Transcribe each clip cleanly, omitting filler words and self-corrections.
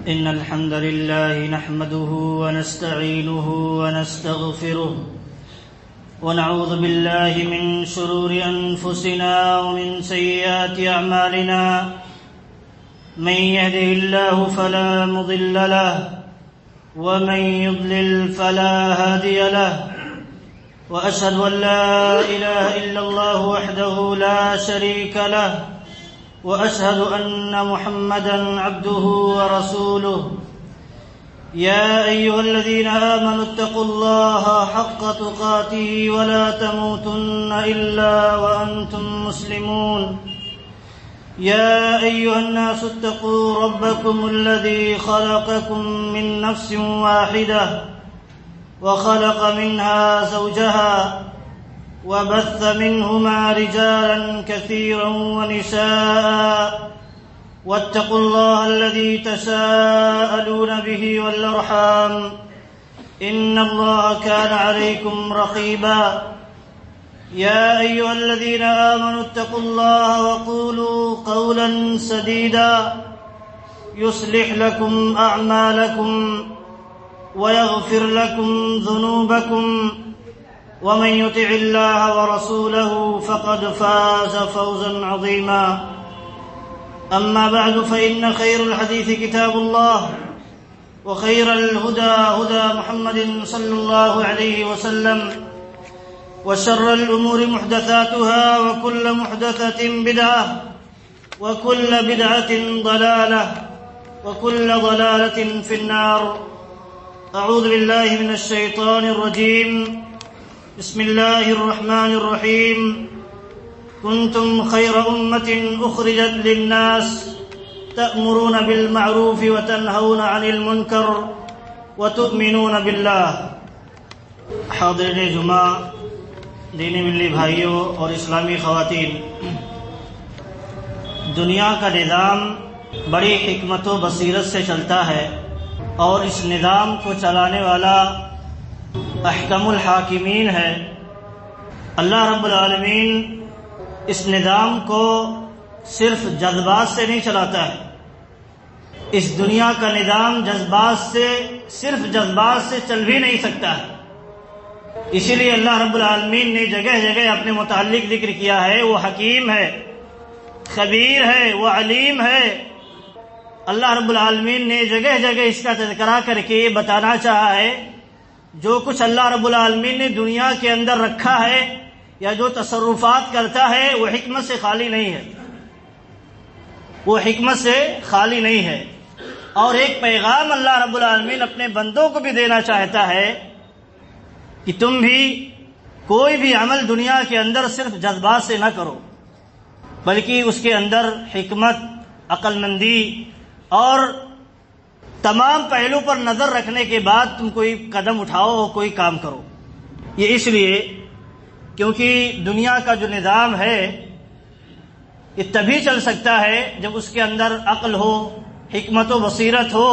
إن الحمد لله نحمده ونستعينه ونستغفره ونعوذ بالله من شرور أنفسنا ومن سيئات أعمالنا. من يهده الله فلا مضل له ومن يضلل فلا هادي له، وأشهد أن لا إله إلا الله وحده لا شريك له، وأشهد أن محمدًا عبده ورسوله. يا أيها الذين آمنوا اتقوا الله حق تقاته ولا تموتن إلا وأنتم مسلمون. يا أيها الناس اتقوا ربكم الذي خلقكم من نفس واحدة وخلق منها زوجها وبث منهما رجالا كثيرا ونساء، واتقوا الله الذي تساءلون به والأرحام إن الله كان عليكم رقيبا. يا أيها الذين آمنوا اتقوا الله وقولوا قولا سديدا يصلح لكم أعمالكم ويغفر لكم ذنوبكم، ومن يطع الله ورسوله فقد فاز فوزا عظيما. أما بعد، فإن خير الحديث كتاب الله، وخير الهدى هدى محمد صلى الله عليه وسلم، وشر الأمور محدثاتها، وكل محدثة بدعة، وكل بدعة ضلالة، وكل ضلالة في النار. أعوذ بالله من الشيطان الرجيم. بسم الله الرحمن الرحيم. كنتم خير أمة أخرجت للناس تأمرون بالمعروف وتنهون عن المنكر وتؤمنون بالله. حاضرین جمعہ، دینی ملی بھائیوں اور اسلامی خواتین، دنیا کا نظام بڑی حکمت و بصیرت سے چلتا ہے، اور اس نظام کو چلانے والا احکم الحاکمین ہے. اللہ رب العالمین اس نظام کو صرف جذبات سے نہیں چلاتا ہے. اس دنیا کا نظام صرف جذبات سے چل بھی نہیں سکتا ہے. اسی لیے اللہ رب العالمین نے جگہ جگہ اپنے متعلق ذکر کیا ہے. وہ حکیم ہے، خبیر ہے، وہ علیم ہے. اللہ رب العالمین نے جگہ جگہ اس کا تذکرہ کر کے یہ بتانا چاہا ہے جو کچھ اللہ رب العالمین نے دنیا کے اندر رکھا ہے یا جو تصرفات کرتا ہے وہ حکمت سے خالی نہیں ہے، وہ حکمت سے خالی نہیں ہے. اور ایک پیغام اللہ رب العالمین اپنے بندوں کو بھی دینا چاہتا ہے کہ تم بھی کوئی بھی عمل دنیا کے اندر صرف جذبات سے نہ کرو، بلکہ اس کے اندر حکمت، عقل مندی اور تمام پہلو پر نظر رکھنے کے بعد تم کوئی قدم اٹھاؤ اور کوئی کام کرو. یہ اس لیے کیونکہ دنیا کا جو نظام ہے یہ تبھی چل سکتا ہے جب اس کے اندر عقل ہو، حکمت و بصیرت ہو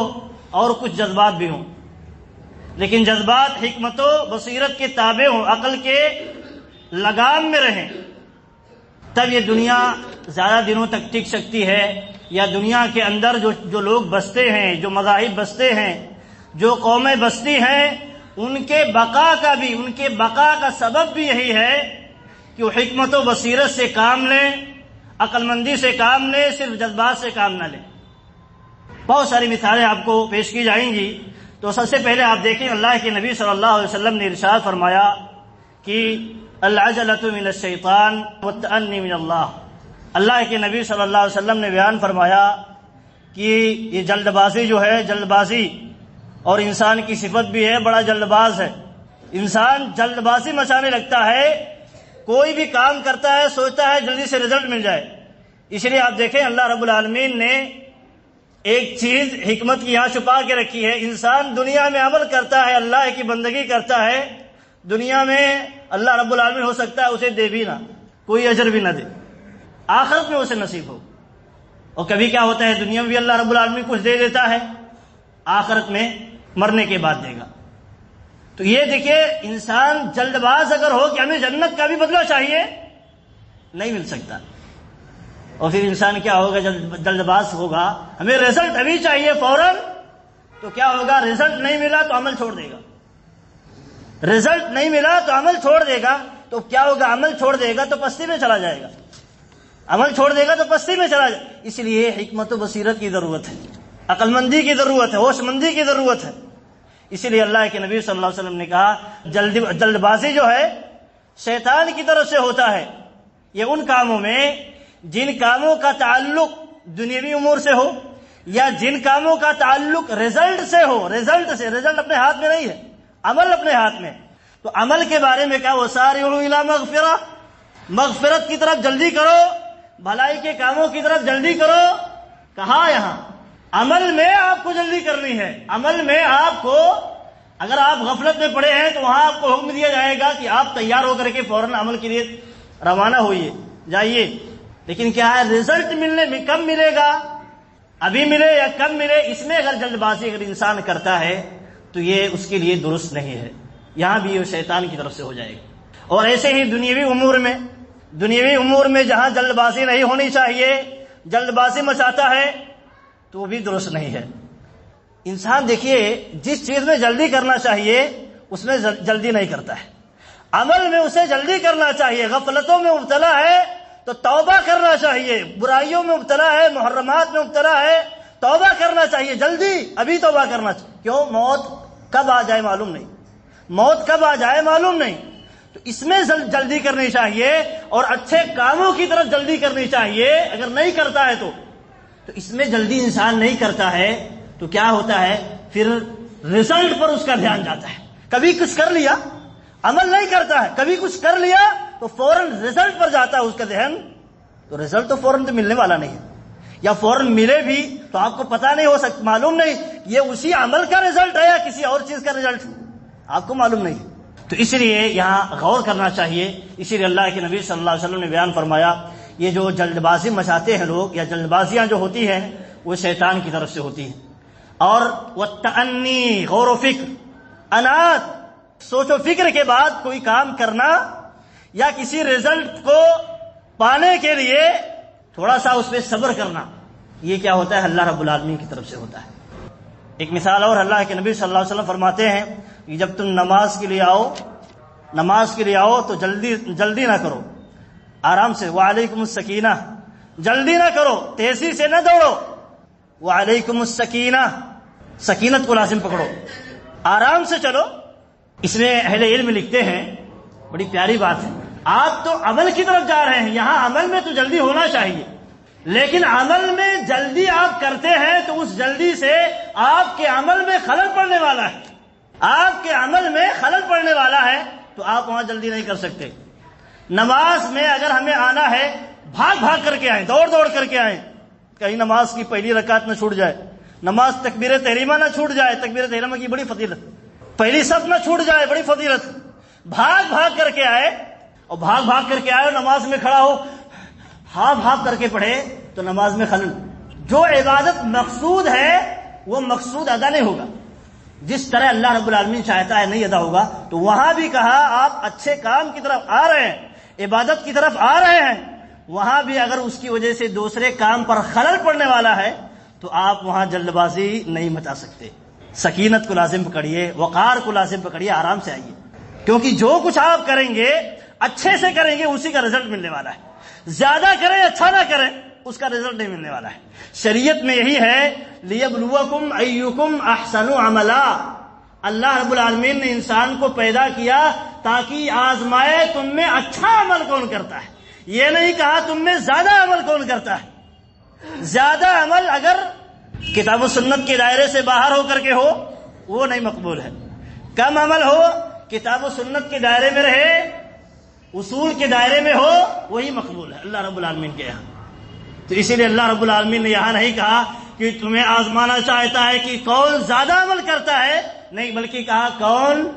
اور کچھ جذبات بھی ہوں. لیکن جذبات حکمت و بصیرت کے تابع ہوں، عقل کے لگام میں رہیں، تب یہ دنیا زیادہ دنوں تک ٹک سکتی ہے. یا دنیا کے اندر جو لوگ بستے ہیں، جو مذاہب بستے ہیں، جو قومیں بستی ہیں، ان کے بقا کا سبب بھی یہی ہے کہ وہ حکمت و بصیرت سے کام لیں، عقل مندی سے کام لیں، صرف جذبات سے کام نہ لیں. بہت ساری مثالیں آپ کو پیش کی جائیں گی. تو سب سے پہلے آپ دیکھیں اللہ کے نبی صلی اللہ علیہ وسلم نے ارشاد فرمایا کہ العجلۃ من الشیطان والتأنی من اللہ. اللہ کے نبی صلی اللہ علیہ وسلم نے بیان فرمایا کہ یہ جلد بازی جو ہے، جلد بازی اور انسان کی صفت بھی ہے، بڑا جلد باز ہے. انسان جلد بازی مچانے لگتا ہے، کوئی بھی کام کرتا ہے سوچتا ہے جلدی سے رزلٹ مل جائے. اس لیے آپ دیکھیں اللہ رب العالمین نے ایک چیز حکمت کی یہاں چھپا کے رکھی ہے. انسان دنیا میں عمل کرتا ہے، اللہ کی بندگی کرتا ہے، دنیا میں اللہ رب العالمین ہو سکتا ہے اسے دے بھی نہ، کوئی اجر بھی نہ دے، آخرت میں اسے نصیب ہو. اور کبھی کیا ہوتا ہے دنیا میں بھی اللہ رب العالمین کچھ دے دیتا ہے، آخرت میں مرنے کے بعد دے گا. تو یہ دیکھیے انسان جلد باز اگر ہو کہ ہمیں جنت کا بھی بدلہ چاہیے، نہیں مل سکتا. اور پھر انسان کیا ہوگا؟ جلد باز ہوگا، ہمیں رزلٹ ابھی چاہیے فوراً، تو کیا ہوگا؟ رزلٹ نہیں ملا تو عمل چھوڑ دے گا، رزلٹ نہیں ملا تو عمل چھوڑ دے گا، تو کیا ہوگا؟ عمل چھوڑ دے گا تو پستی میں چلا جائے گا، عمل چھوڑ دے گا تو پستی میں چلا جائے گا۔ اس لیے حکمت و بصیرت کی ضرورت ہے، عقل مندی کی ضرورت ہے، ہوش مندی کی ضرورت ہے۔ اسی لیے اللہ کے نبی صلی اللہ علیہ وسلم نے کہا جلد بازی جو ہے شیطان کی طرف سے ہوتا ہے، یہ ان کاموں میں جن کاموں کا تعلق دنیاوی امور سے ہو یا جن کاموں کا تعلق رزلٹ سے ہو، رزلٹ اپنے ہاتھ میں نہیں ہے، عمل اپنے ہاتھ میں۔ تو عمل کے بارے میں کہا وسارعوا الی مغفرہ، مغفرت کی طرف جلدی کرو، بھلائی کے کاموں کی طرف جلدی کرو۔ کہا یہاں عمل میں آپ کو جلدی کرنی ہے، عمل میں آپ کو، اگر آپ غفلت میں پڑے ہیں تو وہاں آپ کو حکم دیا جائے گا کہ آپ تیار ہو کر کے فوراً عمل کے لیے روانہ ہوئیے، جائیے۔ لیکن کیا ہے؟ رزلٹ ملنے میں کب ملے گا، ابھی ملے یا کب ملے، اس میں اگر جلد بازی اگر انسان کرتا ہے تو یہ اس کے لیے درست نہیں ہے، یہاں بھی یہ شیطان کی طرف سے ہو جائے گا۔ اور ایسے ہی دنیاوی امور میں جہاں جلد بازی نہیں ہونی چاہیے، جلد بازی مچاتا ہے تو وہ بھی درست نہیں ہے۔ انسان دیکھیے جس چیز میں جلدی کرنا چاہیے اس میں جلدی نہیں کرتا ہے، عمل میں اسے جلدی کرنا چاہیے۔ غفلتوں میں مبتلا ہے تو توبہ کرنا چاہیے، برائیوں میں مبتلا ہے، محرمات میں مبتلا ہے، توبہ کرنا چاہیے، جلدی ابھی توبہ کرنا چاہیے۔ کیوں؟ موت کب آ جائے معلوم نہیں، موت کب آ جائے معلوم نہیں، تو اس میں جلدی کرنی چاہیے اور اچھے کاموں کی طرف جلدی کرنی چاہیے۔ اگر نہیں کرتا ہے تو اس میں جلدی انسان نہیں کرتا ہے تو کیا ہوتا ہے؟ پھر رزلٹ پر اس کا دھیان جاتا ہے۔ کبھی کچھ کر لیا، عمل نہیں کرتا ہے، کبھی کچھ کر لیا تو فوراً رزلٹ پر جاتا ہے اس کا ذہن، تو رزلٹ تو فوراً تو ملنے والا نہیں ہے، یا فوراً ملے بھی تو آپ کو پتا نہیں ہو سکتا، معلوم نہیں یہ اسی عمل کا رزلٹ ہے یا کسی اور چیز کا رزلٹ، آپ کو معلوم نہیں۔ تو اس لیے یہاں غور کرنا چاہیے۔ اسی لیے اللہ کے نبی صلی اللہ علیہ وسلم نے بیان فرمایا یہ جو جلد بازی مچاتے ہیں لوگ، یا جلد بازیاں جو ہوتی ہیں وہ شیطان کی طرف سے ہوتی ہیں۔ اور والتأنی، غور و فکر، انات، سوچ و فکر کے بعد کوئی کام کرنا یا کسی رزلٹ کو پانے کے لیے تھوڑا سا اس پہ صبر کرنا، یہ کیا ہوتا ہے؟ اللہ رب العالمین کی طرف سے ہوتا ہے۔ ایک مثال اور اللہ کے نبی صلی اللہ علیہ وسلم فرماتے ہیں کہ جب تم نماز کے لیے آؤ تو جلدی نہ کرو، آرام سے، وعلیکم السکینہ، جلدی نہ کرو، تیزی سے نہ دوڑو، وعلیکم السکینہ، سکینت کو لازم پکڑو، آرام سے چلو۔ اس میں اہل علم لکھتے ہیں بڑی پیاری بات ہے، آپ تو عمل کی طرف جا رہے ہیں، یہاں عمل میں تو جلدی ہونا چاہیے، لیکن عمل میں جلدی آپ کرتے ہیں تو اس جلدی سے آپ کے عمل میں خلل پڑنے والا ہے، آپ کے عمل میں خلل پڑنے والا ہے، تو آپ وہاں جلدی نہیں کر سکتے۔ نماز میں اگر ہمیں آنا ہے بھاگ کر کے آئیں، دوڑ کر کے آئیں، کہیں نماز کی پہلی رکعت نہ چھوٹ جائے، نماز تکبیر تحریمہ نہ چھوٹ جائے، تکبیر تحریمہ کی بڑی فضیلت، پہلی صف نہ چھوٹ جائے، بڑی فضیلت، بھاگ کر کے آئے، اور بھاگ کر کے آئے اور نماز میں کھڑا ہو بھاگ کر کے پڑھے تو نماز میں خلل۔ جو عبادت مقصود ہے وہ مقصود ادا نہیں ہوگا، جس طرح اللہ رب العالمین چاہتا ہے نہیں ادا ہوگا۔ تو وہاں بھی کہا آپ اچھے کام کی طرف آ رہے ہیں، عبادت کی طرف آ رہے ہیں، وہاں بھی اگر اس کی وجہ سے دوسرے کام پر خلل پڑنے والا ہے تو آپ وہاں جلد بازی نہیں مچا سکتے، سکینت کو لازم پکڑیے، وقار کو لازم پکڑیے، آرام سے آئیے، کیونکہ جو کچھ آپ کریں گے اچھے سے کریں گے اسی کا رزلٹ ملنے والا ہے، زیادہ کریں اچھا نہ کریں اس کا رزلٹ نہیں ملنے والا ہے۔ شریعت میں یہی ہے لیبلوکم ایکم احسن عملا، اللہ رب العالمین نے انسان کو پیدا کیا تاکہ آزمائے تم میں اچھا عمل کون کرتا ہے، یہ نہیں کہا تم میں زیادہ عمل کون کرتا ہے۔ زیادہ عمل اگر کتاب و سنت کے دائرے سے باہر ہو کر کے ہو وہ نہیں مقبول ہے، کم عمل ہو کتاب و سنت کے دائرے میں رہے، اصول کے دائرے میں ہو، وہی مقبول ہے اللہ رب العالمین کے یہاں۔ تو اسی لیے اللہ رب العالمین نے یہاں نہیں کہا کہ تمہیں آزمانا چاہتا ہے کہ کون زیادہ عمل کرتا ہے، نہیں، بلکہ کہا کون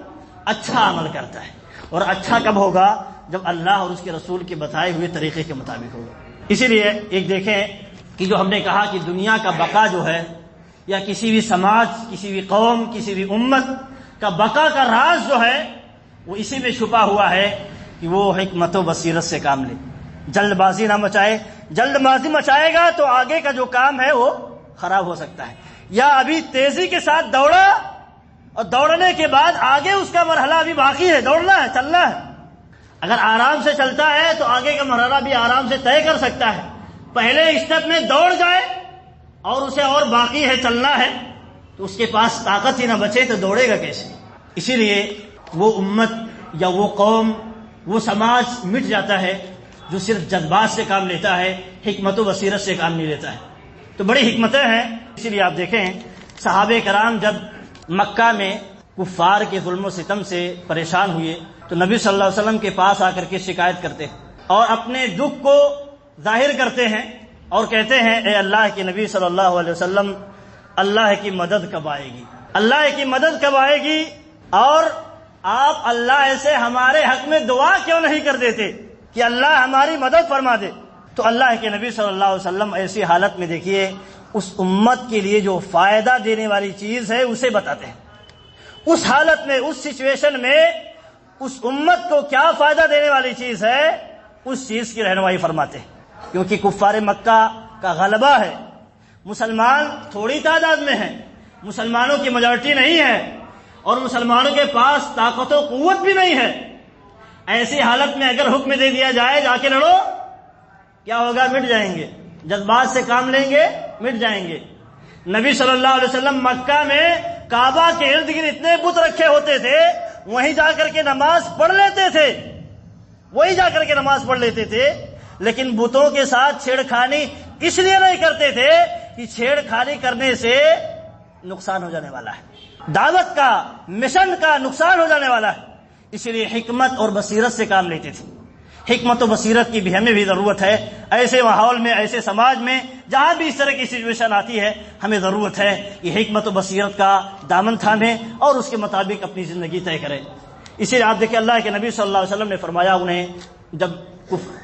اچھا عمل کرتا ہے۔ اور اچھا کب ہوگا؟ جب اللہ اور اس کے رسول کے بتائے ہوئے طریقے کے مطابق ہوگا۔ اسی لیے ایک دیکھیں کہ جو ہم نے کہا کہ دنیا کا بقا جو ہے، یا کسی بھی سماج، کسی بھی قوم، کسی بھی امت کا بقا کا راز جو ہے وہ اسی میں چھپا ہوا ہے کہ وہ حکمت و بصیرت سے کام لے، جلد بازی نہ مچائے۔ جلد بازی مچائے گا تو آگے کا جو کام ہے وہ خراب ہو سکتا ہے۔ یا ابھی تیزی کے ساتھ دوڑا اور دوڑنے کے بعد آگے اس کا مرحلہ ابھی باقی ہے، دوڑنا ہے، چلنا ہے۔ اگر آرام سے چلتا ہے تو آگے کا مرحلہ بھی آرام سے طے کر سکتا ہے۔ پہلے اسٹیپ میں دوڑ جائے اور اسے اور باقی ہے چلنا ہے تو اس کے پاس طاقت ہی نہ بچے تو دوڑے گا کیسے؟ اسی لیے وہ امت یا وہ قوم، وہ سماج مٹ جاتا ہے جو صرف جذبات سے کام لیتا ہے، حکمت و بصیرت سے کام نہیں لیتا ہے۔ تو بڑی حکمتیں ہیں۔ اسی لیے آپ دیکھیں صحابہ کرام جب مکہ میں کفار کے ظلم و ستم سے پریشان ہوئے تو نبی صلی اللہ علیہ وسلم کے پاس آ کر کے شکایت کرتے ہیں اور اپنے دکھ کو ظاہر کرتے ہیں اور کہتے ہیں اے اللہ کے نبی صلی اللہ علیہ وسلم، اللہ کی مدد کب آئے گی؟ اللہ کی مدد کب آئے گی؟ اور آپ اللہ سے ہمارے حق میں دعا کیوں نہیں کر دیتے کہ اللہ ہماری مدد فرما دے؟ تو اللہ کے نبی صلی اللہ علیہ وسلم ایسی حالت میں دیکھیے اس امت کے لیے جو فائدہ دینے والی چیز ہے اسے بتاتے ہیں۔ اس حالت میں، اس سچویشن میں اس امت کو کیا فائدہ دینے والی چیز ہے اس چیز کی رہنمائی فرماتے ہیں۔ کیونکہ کفار مکہ کا غلبہ ہے، مسلمان تھوڑی تعداد میں ہیں، مسلمانوں کی میجورٹی نہیں ہے اور مسلمانوں کے پاس طاقت و قوت بھی نہیں ہے۔ ایسی حالت میں اگر حکم دے دیا جائے جا کے لڑو، کیا ہوگا؟ مٹ جائیں گے، جذبات سے کام لیں گے، مٹ جائیں گے۔ نبی صلی اللہ علیہ وسلم مکہ میں کعبہ کے ارد گرد اتنے بت رکھے ہوتے تھے، وہیں جا کر کے نماز پڑھ لیتے تھے، وہیں جا کر کے نماز پڑھ لیتے تھے، لیکن بتوں کے ساتھ چھیڑخانی اس لیے نہیں کرتے تھے کہ چھیڑخانی کرنے سے نقصان ہو جانے والا ہے، دعوت کا، مشن کا نقصان ہو جانے والا ہے۔ اسی لیے حکمت اور بصیرت سے کام لیتے تھے۔ حکمت و بصیرت کی بھی ہمیں بھی ضرورت ہے۔ ایسے ماحول میں، ایسے سماج میں جہاں بھی اس طرح کی سچویشن آتی ہے، ہمیں ضرورت ہے کہ حکمت و بصیرت کا دامن تھامیں اور اس کے مطابق اپنی زندگی طے کریں۔ اسی لیے آپ دیکھیں اللہ کے نبی صلی اللہ علیہ وسلم نے فرمایا، انہیں جب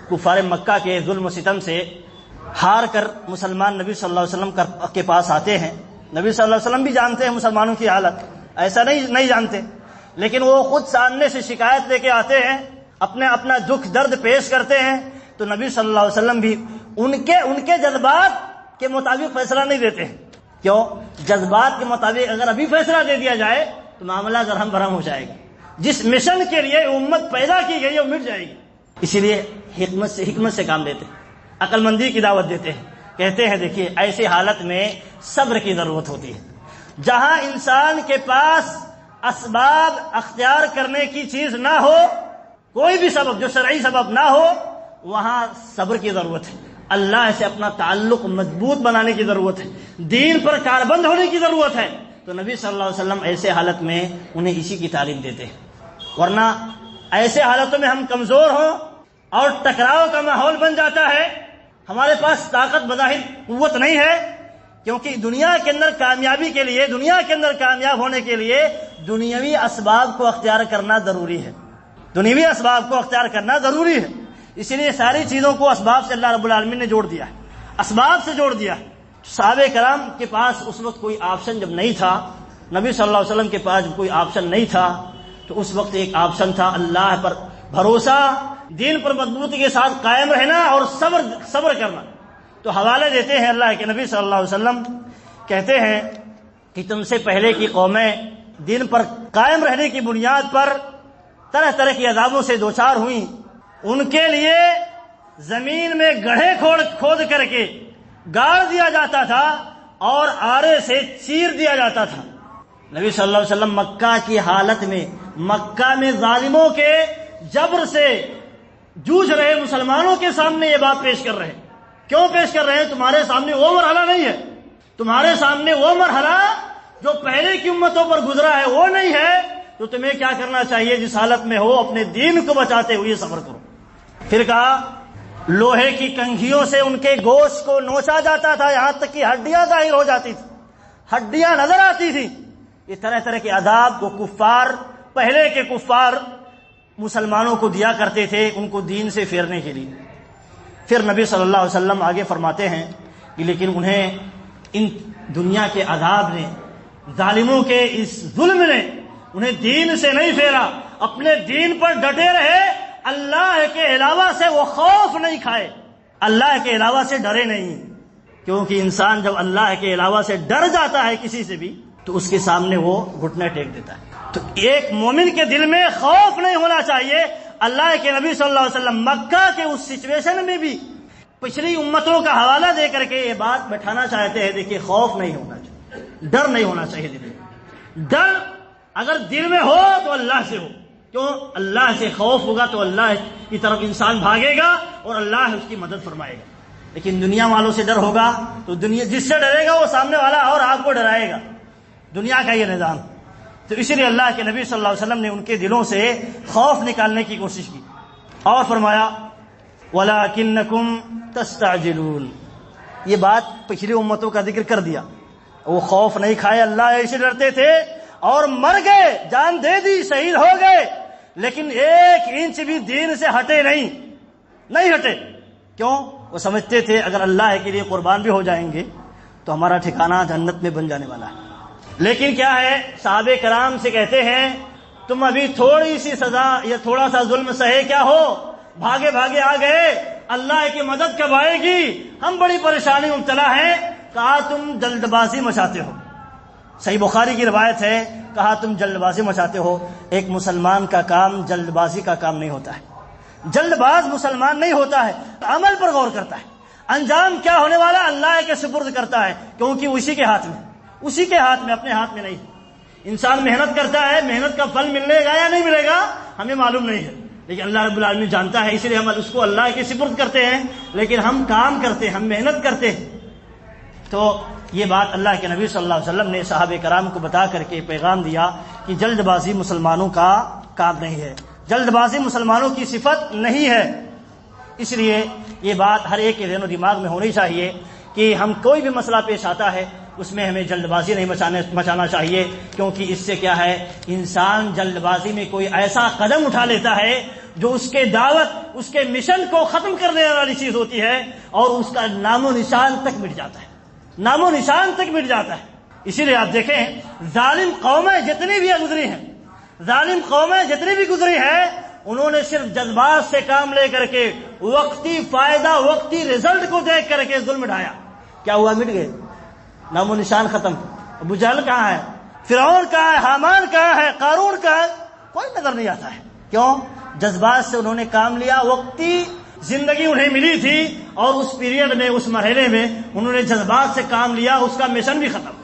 کفار مکہ کے ظلم و ستم سے ہار کر مسلمان نبی صلی اللہ علیہ وسلم کے پاس آتے ہیں، نبی صلی اللہ علیہ وسلم بھی جانتے ہیں مسلمانوں کی حالت، ایسا نہیں جانتے، لیکن وہ خود سامنے سے شکایت لے کے آتے ہیں، اپنا دکھ درد پیش کرتے ہیں، تو نبی صلی اللہ علیہ وسلم بھی ان کے جذبات کے مطابق فیصلہ نہیں دیتے ہیں۔ کیوں؟ جذبات کے مطابق اگر ابھی فیصلہ دے دیا جائے تو معاملہ درہم برہم ہو جائے گا، جس مشن کے لیے امت پیدا کی گئی ہے وہ مٹ جائے گی۔ اسی لیے حکمت سے کام لیتے ہیں، عقل مندی کی دعوت دیتے ہیں، کہتے ہیں دیکھیے ایسی حالت میں صبر کی ضرورت ہوتی ہے۔ جہاں انسان کے پاس اسباب اختیار کرنے کی چیز نہ ہو، کوئی بھی سبب جو شرعی سبب نہ ہو، وہاں صبر کی ضرورت ہے، اللہ سے اپنا تعلق مضبوط بنانے کی ضرورت ہے، دین پر کاربند ہونے کی ضرورت ہے۔ تو نبی صلی اللہ علیہ وسلم ایسے حالت میں انہیں اسی کی تعلیم دیتے ہیں، ورنہ ایسے حالتوں میں ہم کمزور ہوں اور ٹکراؤ کا ماحول بن جاتا ہے، ہمارے پاس طاقت بظاہر قوت نہیں ہے، کیونکہ دنیا کے اندر کامیابی کے لیے، دنیا کے اندر کامیاب ہونے کے لیے دنیاوی اسباب کو اختیار کرنا ضروری ہے، دنیاوی اسباب کو اختیار کرنا ضروری ہے۔ اسی لیے ساری چیزوں کو اسباب سے اللہ رب العالمین نے جوڑ دیا ہے، اسباب سے جوڑ دیا۔ صحابہ کرام کے پاس اس وقت کوئی آپشن جب نہیں تھا، نبی صلی اللہ علیہ وسلم کے پاس کوئی آپشن نہیں تھا، تو اس وقت ایک آپشن تھا اللہ پر بھروسہ، دین پر مضبوطی کے ساتھ قائم رہنا اور صبر کرنا۔ تو حوالے دیتے ہیں اللہ کے نبی صلی اللہ علیہ وسلم، کہتے ہیں کہ تم سے پہلے کی قومیں دین پر قائم رہنے کی بنیاد پر طرح طرح کی عذابوں سے دوچار ہوئیں، ان کے لیے زمین میں گڑھے کھود کر کے گاڑ دیا جاتا تھا اور آرے سے چیر دیا جاتا تھا۔ نبی صلی اللہ علیہ وسلم مکہ کی حالت میں، مکہ میں ظالموں کے جبر سے جوجھ رہے مسلمانوں کے سامنے یہ بات پیش کر رہے ہیں۔ کیوں پیش کر رہے ہیں؟ تمہارے سامنے وہ مرحلہ نہیں ہے، تمہارے سامنے وہ مرحلہ جو پہلے کی امتوں پر گزرا ہے وہ نہیں ہے، تو تمہیں کیا کرنا چاہیے؟ جس حالت میں ہو اپنے دین کو بچاتے ہوئے صبر کرو۔ پھر کہا لوہے کی کنگھیوں سے ان کے گوشت کو نوچا جاتا تھا، یہاں تک کہ ہڈیاں ظاہر ہو جاتی تھی، ہڈیاں نظر آتی تھی۔ اس طرح طرح کے عذاب کو کفار، پہلے کے کفار مسلمانوں کو دیا کرتے تھے ان کو دین سے پھیرنے کے لیے۔ پھر نبی صلی اللہ علیہ وسلم آگے فرماتے ہیں کہ لیکن انہیں ان دنیا کے عذاب نے، ظالموں کے اس ظلم نے انہیں دین سے نہیں پھیرا، اپنے دین پر ڈٹے رہے، اللہ کے علاوہ سے وہ خوف نہیں کھائے، اللہ کے علاوہ سے ڈرے نہیں۔ کیونکہ انسان جب اللہ کے علاوہ سے ڈر جاتا ہے کسی سے بھی تو اس کے سامنے وہ گھٹنے ٹیک دیتا ہے. تو ایک مومن کے دل میں خوف نہیں ہونا چاہیے. اللہ کے نبی صلی اللہ علیہ وسلم مکہ کے اس سچویشن میں بھی پچھلی امتوں کا حوالہ دے کر کے یہ بات بٹھانا چاہتے ہیں. دیکھیے خوف نہیں ہونا چاہیے, ڈر نہیں ہونا چاہیے دل میں. ڈر اگر دل میں ہو تو اللہ سے ہو. کیوں؟ اللہ سے خوف ہوگا تو اللہ کی طرف انسان بھاگے گا اور اللہ اس کی مدد فرمائے گا. لیکن دنیا والوں سے ڈر ہوگا تو دنیا جس سے ڈرے گا وہ سامنے والا اور آپ کو ڈرائے گا. دنیا کا یہ نظام. تو اسی لیے اللہ کے نبی صلی اللہ علیہ وسلم نے ان کے دلوں سے خوف نکالنے کی کوشش کی اور فرمایا وَلَكِنَّكُمْ تَسْتَعْجِلُونَ. یہ بات پچھلی امتوں کا ذکر کر دیا. وہ خوف نہیں کھائے, اللہ ایسے ڈرتے تھے اور مر گئے, جان دے دی, شہید ہو گئے, لیکن ایک انچ بھی دین سے ہٹے نہیں ہٹے. کیوں؟ وہ سمجھتے تھے اگر اللہ کے لیے قربان بھی ہو جائیں گے تو ہمارا ٹھکانہ جنت میں بن جانے والا ہے. لیکن کیا ہے, صحابہ کرام سے کہتے ہیں تم ابھی تھوڑی سی سزا یا تھوڑا سا ظلم سہے کیا ہو, بھاگے بھاگے آ گئے, اللہ کی مدد کب آئے گی, ہم بڑی پریشانی میں مبتلا ہیں. کہا تم جلد بازی مچاتے ہو. صحیح بخاری کی روایت ہے, کہا تم جلد بازی مچاتے ہو. ایک مسلمان کا کام جلد بازی کا کام نہیں ہوتا ہے. جلد باز مسلمان نہیں ہوتا ہے, عمل پر غور کرتا ہے. انجام کیا ہونے والا اللہ کے سپرد کرتا ہے, کیونکہ اسی کے ہاتھ میں, اپنے ہاتھ میں نہیں. انسان محنت کرتا ہے, محنت کا پھل ملے گا یا نہیں ملے گا ہمیں معلوم نہیں ہے, لیکن اللہ رب العالمین جانتا ہے. اس لیے ہم اس کو اللہ کے سپرد کرتے ہیں, لیکن ہم کام کرتے ہیں, ہم محنت کرتے ہیں. تو یہ بات اللہ کے نبی صلی اللہ علیہ وسلم نے صحابہ کرام کو بتا کر کے پیغام دیا کہ جلد بازی مسلمانوں کا کام نہیں ہے, جلد بازی مسلمانوں کی صفت نہیں ہے. اس لیے یہ بات ہر ایک کے ذہن و دماغ میں ہونی چاہیے کہ ہم کوئی بھی مسئلہ پیش آتا ہے اس میں ہمیں جلد بازی نہیں مچانا چاہیے, کیونکہ اس سے کیا ہے, انسان جلد بازی میں کوئی ایسا قدم اٹھا لیتا ہے جو اس کے دعوت, اس کے مشن کو ختم کرنے والی چیز ہوتی ہے, اور اس کا نام و نشان تک مٹ جاتا ہے, نام و نشان تک مٹ جاتا ہے. اسی لیے آپ دیکھیں ظالم قومیں جتنی بھی گزری ہیں انہوں نے صرف جذبات سے کام لے کر کے وقتی فائدہ, وقتی رزلٹ کو دیکھ کر کے ظلم ڈھایا. کیا ہوا؟ مٹ گئے, نام و نشان ختم. ابو جہل کہاں ہے, فرعون کہاں ہے, حامان کہاں ہے, قارون کہاں ہے, کوئی نظر نہیں آتا ہے. کیوں؟ جذبات سے انہوں نے کام لیا, وقتی زندگی انہیں ملی تھی اور اس پیریڈ میں, اس مرحلے میں انہوں نے جذبات سے کام لیا, اس کا مشن بھی ختم.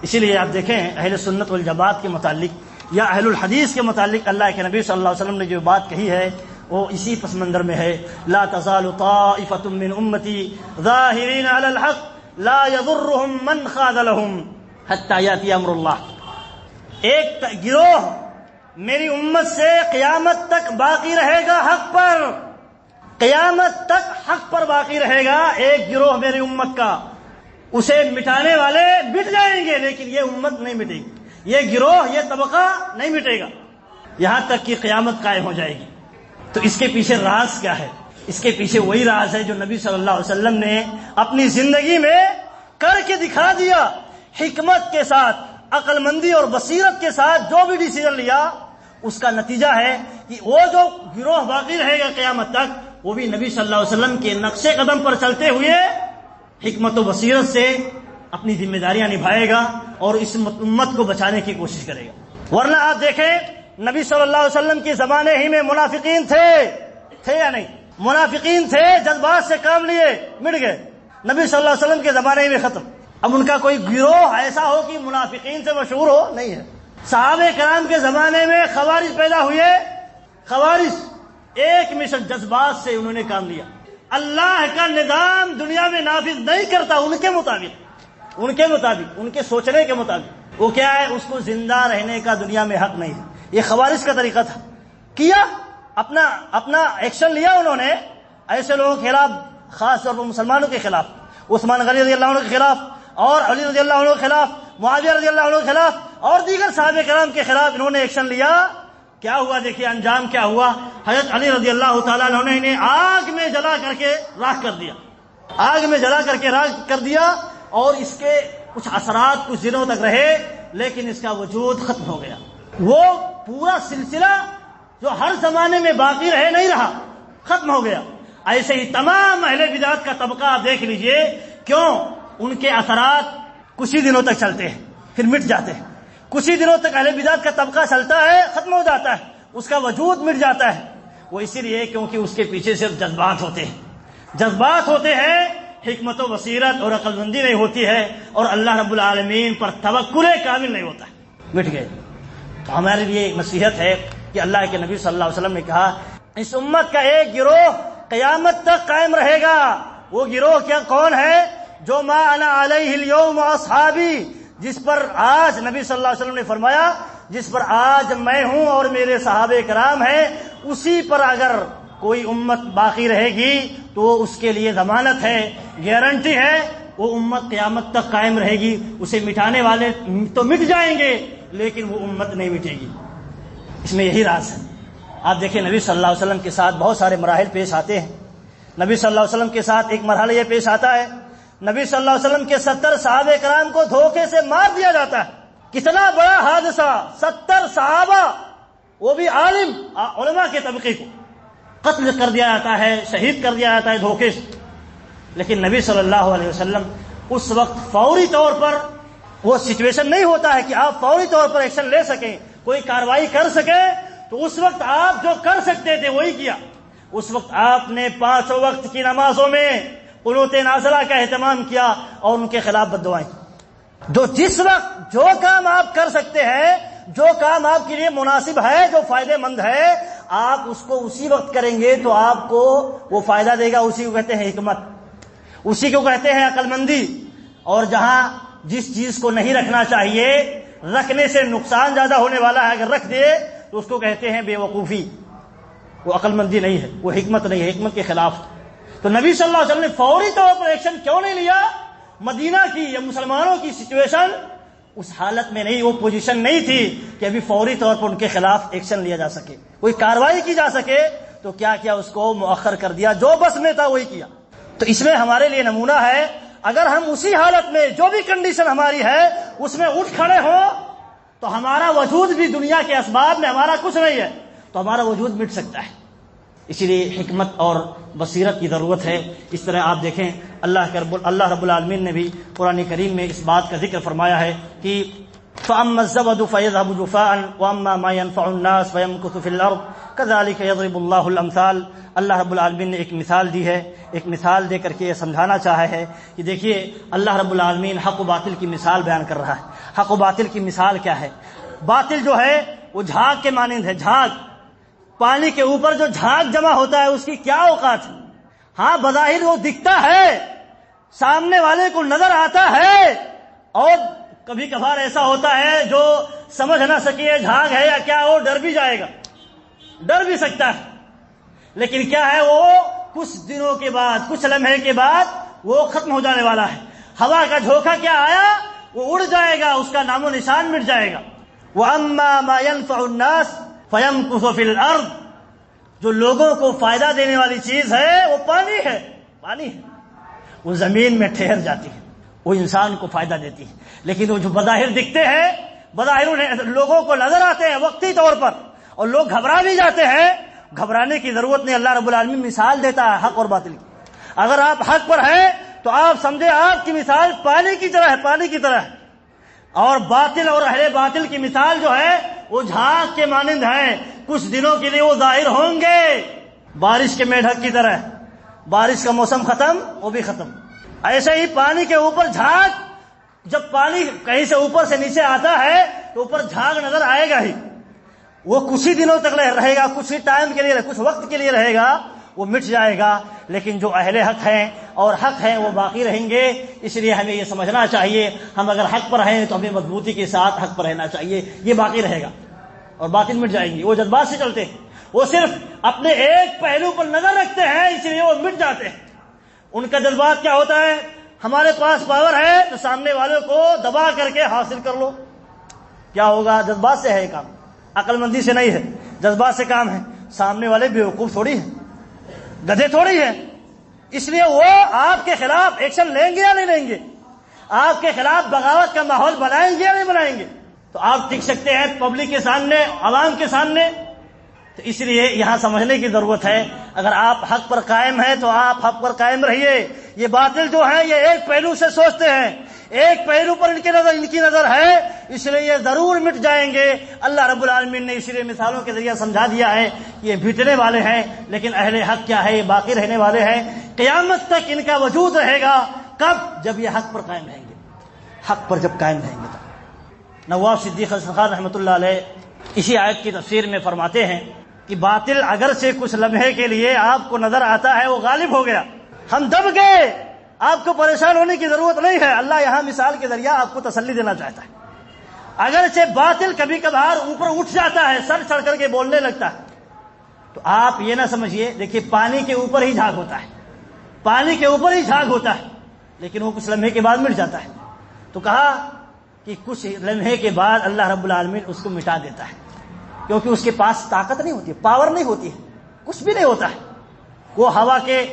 اسی لیے آپ دیکھیں اہل سنت والجماعت کے متعلق یا اہل الحدیث کے متعلق اللہ کے نبی صلی اللہ علیہ وسلم نے جو بات کہی ہے وہ اسی پس منظر میں ہے. لا تزال طائفة من امتی ظاہرین علی الحق لا يضرهم من خاذلهم حتى یاتی امر اللہ. ایک گروہ میری امت سے قیامت تک باقی رہے گا حق پر, قیامت تک حق پر باقی رہے گا. ایک گروہ میری امت کا, اسے مٹانے والے مٹ جائیں گے لیکن یہ امت نہیں مٹے گی, یہ گروہ, یہ طبقہ نہیں مٹے گا یہاں تک کہ قیامت قائم ہو جائے گی. تو اس کے پیچھے راز کیا ہے؟ اس کے پیچھے وہی راز ہے جو نبی صلی اللہ علیہ وسلم نے اپنی زندگی میں کر کے دکھا دیا. حکمت کے ساتھ, عقل مندی اور بصیرت کے ساتھ جو بھی ڈیسیژن لیا اس کا نتیجہ ہے کہ وہ جو گروہ باقی رہے گا قیامت تک وہ بھی نبی صلی اللہ علیہ وسلم کے نقش قدم پر چلتے ہوئے حکمت و بصیرت سے اپنی ذمہ داریاں نبھائے گا اور اس امت کو بچانے کی کوشش کرے گا. ورنہ آپ دیکھیں نبی صلی اللہ علیہ وسلم کے زمانے ہی میں منافقین تھے یا نہیں؟ منافقین تھے, جذبات سے کام لیے, مٹ گئے. نبی صلی اللہ علیہ وسلم کے زمانے میں ختم. اب ان کا کوئی گروہ ایسا ہو کہ منافقین سے مشہور ہو, نہیں ہے. صحابہ کرام کے زمانے میں خوارج پیدا ہوئے. خوارج ایک مشن, جذبات سے انہوں نے کام لیا. اللہ کا نظام دنیا میں نافذ نہیں کرتا ان کے مطابق, ان کے سوچنے کے مطابق. وہ کیا ہے, اس کو زندہ رہنے کا دنیا میں حق نہیں ہے. یہ خوارج کا طریقہ تھا. کیا اپنا ایکشن لیا انہوں نے ایسے لوگوں کے خلاف, خاص طور پر مسلمانوں کے خلاف, عثمان غنی رضی اللہ عنہ کے خلاف اور علی رضی اللہ عنہ کے خلاف, معاویہ رضی اللہ عنہ کے خلاف اور دیگر صحابہ کرام کے خلاف انہوں نے ایکشن لیا. کیا ہوا دیکھیے انجام کیا ہوا. حضرت علی رضی اللہ تعالیٰ عنہ نے انہیں آگ میں جلا کر کے راکھ کر دیا, آگ میں جلا کر کے راکھ کر دیا, اور اس کے کچھ اثرات کچھ دنوں تک رہے لیکن اس کا وجود ختم ہو گیا. وہ پورا سلسلہ جو ہر زمانے میں باقی رہے نہیں رہا, ختم ہو گیا. ایسے ہی تمام اہل بدعت کا طبقہ آپ دیکھ لیجئے. کیوں؟ ان کے اثرات کچھ ہی دنوں تک چلتے ہیں، پھر مٹ جاتے ہیں. کچھ ہی دنوں تک اہل بدعت کا طبقہ چلتا ہے، ختم ہو جاتا ہے، اس کا وجود مٹ جاتا ہے. وہ اسی لیے کیونکہ اس کے پیچھے صرف جذبات ہوتے ہیں، جذبات ہوتے ہیں، حکمت و بصیرت اور عقل مندی نہیں ہوتی ہے، اور اللہ رب العالمین پر توکل کامل نہیں ہوتا ہے. مٹ گئے. تو ہمارے لیے نصیحت ہے کہ اللہ کے نبی صلی اللہ علیہ وسلم نے کہا اس امت کا ایک گروہ قیامت تک قائم رہے گا. وہ گروہ کیا کون ہے؟ جو ما انا علیہ اليوم واصحابی، جس پر آج نبی صلی اللہ علیہ وسلم نے فرمایا جس پر آج میں ہوں اور میرے صحابہ کرام ہیں، اسی پر اگر کوئی امت باقی رہے گی تو اس کے لیے ضمانت ہے، گارنٹی ہے، وہ امت قیامت تک قائم رہے گی. اسے مٹانے والے تو مٹ جائیں گے لیکن وہ امت نہیں مٹے گی. اس میں یہی راز ہے. آپ دیکھیں نبی صلی اللہ علیہ وسلم کے ساتھ بہت سارے مراحل پیش آتے ہیں. نبی صلی اللہ علیہ وسلم کے ساتھ ایک مرحلہ یہ پیش آتا ہے، نبی صلی اللہ علیہ وسلم کے 70 صحابہ کرام کو دھوکے سے مار دیا جاتا ہے. کتنا بڑا حادثہ، 70 صحابہ، وہ بھی عالم علماء کے طبقے کو قتل کر دیا جاتا ہے، شہید کر دیا جاتا ہے دھوکے سے. لیکن نبی صلی اللہ علیہ وسلم اس وقت فوری طور پر، وہ سچویشن نہیں ہوتا ہے کہ آپ فوری طور پر ایکشن لے سکیں، کوئی کاروائی کر سکیں، تو اس وقت آپ جو کر سکتے تھے وہی کیا. اس وقت آپ نے 5 وقت کی نمازوں میں قنوت نازلہ کا اہتمام کیا اور ان کے خلاف بددعائیں. جس وقت جو کام آپ کر سکتے ہیں، جو کام آپ کے لیے مناسب ہے، جو فائدہ مند ہے، آپ اس کو اسی وقت کریں گے تو آپ کو وہ فائدہ دے گا. اسی کو کہتے ہیں حکمت، اسی کو کہتے ہیں عقل مندی. اور جہاں جس چیز کو نہیں رکھنا چاہیے، رکھنے سے نقصان زیادہ ہونے والا ہے، اگر رکھ دے تو اس کو کہتے ہیں بے وقوفی. وہ عقل مندی نہیں ہے، وہ حکمت نہیں ہے، حکمت کے خلاف. تو نبی صلی اللہ علیہ وسلم نے فوری طور پر ایکشن کیوں نہیں لیا؟ مدینہ کی یا مسلمانوں کی سچویشن اس حالت میں نہیں، وہ پوزیشن نہیں تھی کہ ابھی فوری طور پر ان کے خلاف ایکشن لیا جا سکے، کوئی کاروائی کی جا سکے. تو کیا کیا؟ اس کو مؤخر کر دیا، جو بس میں تھا وہی کیا. تو اس میں ہمارے لیے نمونہ ہے، اگر ہم اسی حالت میں جو بھی کنڈیشن ہماری ہے اس میں اٹھ کھڑے ہوں تو ہمارا وجود بھی دنیا کے اسباب میں ہمارا کچھ نہیں ہے، تو ہمارا وجود مٹ سکتا ہے. اسی لیے حکمت اور بصیرت کی ضرورت ہے. اس طرح آپ دیکھیں اللہ رب العالمین نے بھی قرآن کریم میں اس بات کا ذکر فرمایا ہے کہ فَأَمَّا الزَّبَدُ فَيَذْهَبُ جُفَاءً وَأَمَّا مَا يَنْفَعُ النَّاسَ فَيَمْكُثُ فِي الْأَرْضِ كَذَلِكَ يَضْرِبُ اللَّهُ الْأَمْثَالَ. اللہ رب العالمین نے ایک مثال دی ہے، ایک مثال دے کر کے یہ سمجھانا چاہا ہے کہ دیکھیے اللہ رب العالمین حق و باطل کی مثال بیان کر رہا ہے. حق و باطل کی مثال کیا ہے؟ باطل جو ہے وہ جھاگ کے مانند ہے. جھاگ، پانی کے اوپر جو جھاگ جمع ہوتا ہے اس کی کیا اوقات ہے؟ ہاں بظاہر وہ دکھتا ہے، سامنے والے کو نظر آتا ہے، اور کبھی کبھار ایسا ہوتا ہے جو سمجھ نہ سکے جھاگ ہے یا کیا، وہ ڈر بھی جائے گا، ڈر بھی سکتا ہے. لیکن کیا ہے، وہ کچھ دنوں کے بعد، کچھ لمحے کے بعد وہ ختم ہو جانے والا ہے. ہوا کا جھونکا کیا آیا، وہ اڑ جائے گا، اس کا نام و نشان مٹ جائے گا. وَأَمَّا مَا يَنْفَعُ النَّاسَ فَيَمْكُثُ فِي الْأَرْضِ. جو لوگوں کو فائدہ دینے والی چیز ہے وہ پانی ہے، پانی ہے، وہ زمین میں ٹھہر جاتی ہے، وہ انسان کو فائدہ دیتی ہے. لیکن وہ جو بظاہر دکھتے ہیں، بظاہر لوگوں کو نظر آتے ہیں وقتی طور پر، اور لوگ گھبرا بھی جاتے ہیں. گھبرانے کی ضرورت نہیں. اللہ رب العالمین مثال دیتا ہے حق اور باطل کی. اگر آپ حق پر ہیں تو آپ سمجھے آپ کی مثال پانی کی طرح ہے، پانی کی طرح ہے. اور باطل اور اہل باطل کی مثال جو ہے وہ جھاگ کے مانند ہے. کچھ دنوں کے لیے وہ ظاہر ہوں گے، بارش کے میڈک کی طرح. بارش کا موسم ختم، وہ بھی ختم. ایسے ہی پانی کے اوپر جھاگ، جب پانی کہیں سے اوپر سے نیچے آتا ہے تو اوپر جھاگ نظر آئے گا ہی. وہ کچھ ہی دنوں تک رہے گا، کچھ ہی ٹائم کے لیے، کچھ وقت کے لیے رہے گا، وہ مٹ جائے گا. لیکن جو اہل حق ہیں اور حق ہیں وہ باقی رہیں گے. اس لیے ہمیں یہ سمجھنا چاہیے، ہم اگر حق پر ہیں تو ہمیں مضبوطی کے ساتھ حق پر رہنا چاہیے. یہ باقی رہے گا اور باطل مٹ جائیں گے. وہ جذبات سے چلتے ہیں، وہ صرف اپنے ایک پہلو پر نظر رکھتے ہیں، اس لیے وہ مٹ جاتے ہیں. ان کا جذبات کیا ہوتا ہے؟ ہمارے پاس پاور ہے تو سامنے والوں کو دبا کر کے حاصل کر لو. کیا ہوگا؟ جذبات سے ہے کام، عقل مندی سے نہیں ہے، جذبات سے کام ہے. سامنے والے بیوقوف تھوڑی ہیں، گدھے تھوڑی ہیں. اس لیے وہ آپ کے خلاف ایکشن لیں گے یا نہیں لیں گے؟ آپ کے خلاف بغاوت کا ماحول بنائیں گے یا نہیں بنائیں گے؟ تو آپ ٹک سکتے ہیں پبلک کے سامنے، عوام کے سامنے؟ تو اس لیے یہاں سمجھنے کی ضرورت ہے، اگر آپ حق پر قائم ہیں تو آپ حق پر قائم رہیے۔ یہ باطل جو ہیں یہ ایک پہلو سے سوچتے ہیں، ایک پہلو پر ان کی نظر ہے، اس لیے یہ ضرور مٹ جائیں گے۔ اللہ رب العالمین نے اس لیے مثالوں کے ذریعے سمجھا دیا ہے کہ یہ مٹنے والے ہیں، لیکن اہل حق کیا ہے، یہ باقی رہنے والے ہیں، قیامت تک ان کا وجود رہے گا۔ کب؟ جب یہ حق پر قائم رہیں گے، حق پر جب قائم رہیں گے تو۔ نواب صدیق حسن خان رحمۃ اللہ علیہ اسی آیت کی تفسیر میں فرماتے ہیں کہ باطل اگر سے کچھ لمحے کے لیے آپ کو نظر آتا ہے وہ غالب ہو گیا، ہم دب گئے، آپ کو پریشان ہونے کی ضرورت نہیں ہے۔ اللہ یہاں مثال کے ذریعہ آپ کو تسلی دینا چاہتا ہے۔ اگرچہ باطل کبھی کبھار اوپر اٹھ جاتا ہے، سر چڑھ کر کے بولنے لگتا ہے، تو آپ یہ نہ سمجھیے، دیکھیے پانی کے اوپر ہی جھاگ ہوتا ہے، پانی کے اوپر ہی جھاگ ہوتا ہے، لیکن وہ کچھ لمحے کے بعد مٹ جاتا ہے۔ تو کہا کہ کچھ لمحے کے بعد اللہ رب العالمین اس کو مٹا دیتا ہے، کیونکہ اس کے پاس طاقت نہیں ہوتی، پاور نہیں ہوتی ہے، کچھ بھی نہیں ہوتا ہے۔ وہ ہوا کے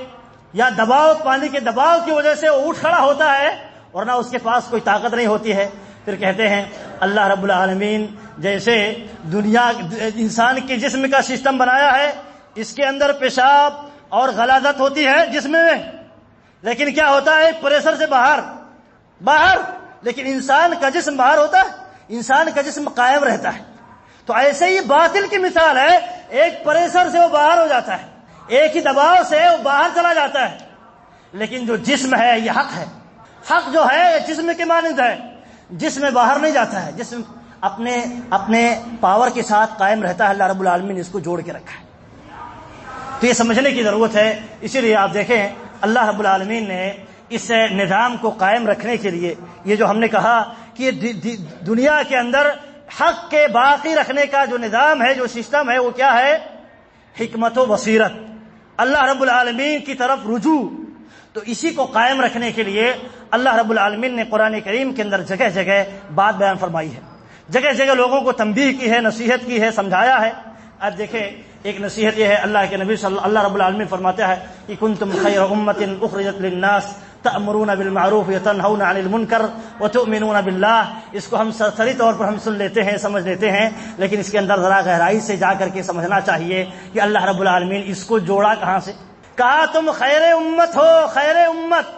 یا دباؤ، پانی کے دباؤ کی وجہ سے وہ اٹھ کھڑا ہوتا ہے، ورنہ اس کے پاس کوئی طاقت نہیں ہوتی ہے۔ پھر کہتے ہیں اللہ رب العالمین جیسے دنیا انسان کے جسم کا سسٹم بنایا ہے، اس کے اندر پیشاب اور غلاظت ہوتی ہے جسم میں، لیکن کیا ہوتا ہے پریشر سے باہر، لیکن انسان کا جسم باہر ہوتا ہے، انسان کا جسم قائم رہتا ہے۔ تو ایسے ہی باطل کی مثال ہے، ایک پریشر سے وہ باہر ہو جاتا ہے، ایک ہی دباؤ سے وہ باہر چلا جاتا ہے، لیکن جو جسم ہے یہ حق ہے۔ حق جو ہے یہ جسم کے مانند ہے، جسم باہر نہیں جاتا ہے، جسم اپنے پاور کے ساتھ قائم رہتا ہے۔ اللہ رب العالمین نے اس کو جوڑ کے رکھا ہے، تو یہ سمجھنے کی ضرورت ہے۔ اسی لیے آپ دیکھیں اللہ رب العالمین نے اس نظام کو قائم رکھنے کے لیے، یہ جو ہم نے کہا کہ یہ دنیا کے اندر حق کے باقی رکھنے کا جو نظام ہے، جو سسٹم ہے، وہ کیا ہے؟ حکمت و بصیرت، اللہ رب العالمین کی طرف رجوع۔ تو اسی کو قائم رکھنے کے لیے اللہ رب العالمین نے قرآن کریم کے اندر جگہ جگہ بات بیان فرمائی ہے، جگہ جگہ لوگوں کو تنبیہ کی ہے، نصیحت کی ہے، سمجھایا ہے۔ اب دیکھیں ایک نصیحت یہ ہے، اللہ کے نبی اللہ رب العالمین فرماتا ہے کہ کنتم خیر امۃ اخرجت للناس تأمرون بالمعروف وتنہون عن المنکر وتؤمنون باللہ۔ اس کو ہم سرسری طور پر ہم سن لیتے ہیں، سمجھ لیتے ہیں، لیکن اس کے اندر ذرا گہرائی سے جا کر کے سمجھنا چاہیے کہ اللہ رب العالمین اس کو جوڑا کہاں سے؟ کہا تم خیر امت ہو، خیر امت،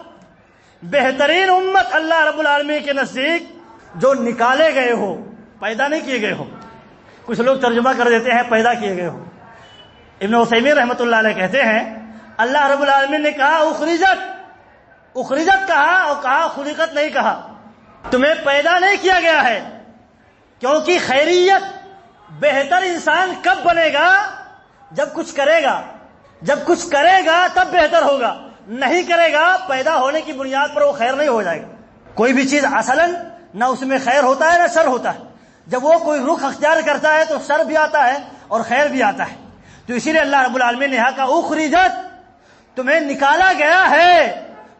بہترین امت اللہ رب العالمین کے نزدیک جو نکالے گئے ہو، پیدا نہیں کیے گئے ہو۔ کچھ لوگ ترجمہ کر دیتے ہیں پیدا کیے گئے ہو۔ ابن عثیمین رحمۃ اللہ علیہ کہتے ہیں اللہ رب العالمین نے کہا اخرجت کہا، اور کہا خلقت نہیں کہا، تمہیں پیدا نہیں کیا گیا ہے، کیونکہ خیریت، بہتر انسان کب بنے گا؟ جب کچھ کرے گا، جب کچھ کرے گا تب بہتر ہوگا، نہیں کرے گا پیدا ہونے کی بنیاد پر وہ خیر نہیں ہو جائے گا۔ کوئی بھی چیز اصلاً نہ اس میں خیر ہوتا ہے نہ شر ہوتا ہے، جب وہ کوئی رخ اختیار کرتا ہے تو شر بھی آتا ہے اور خیر بھی آتا ہے۔ تو اسی لیے اللہ رب العالمین نے کہا اخرجت، تمہیں نکالا گیا ہے،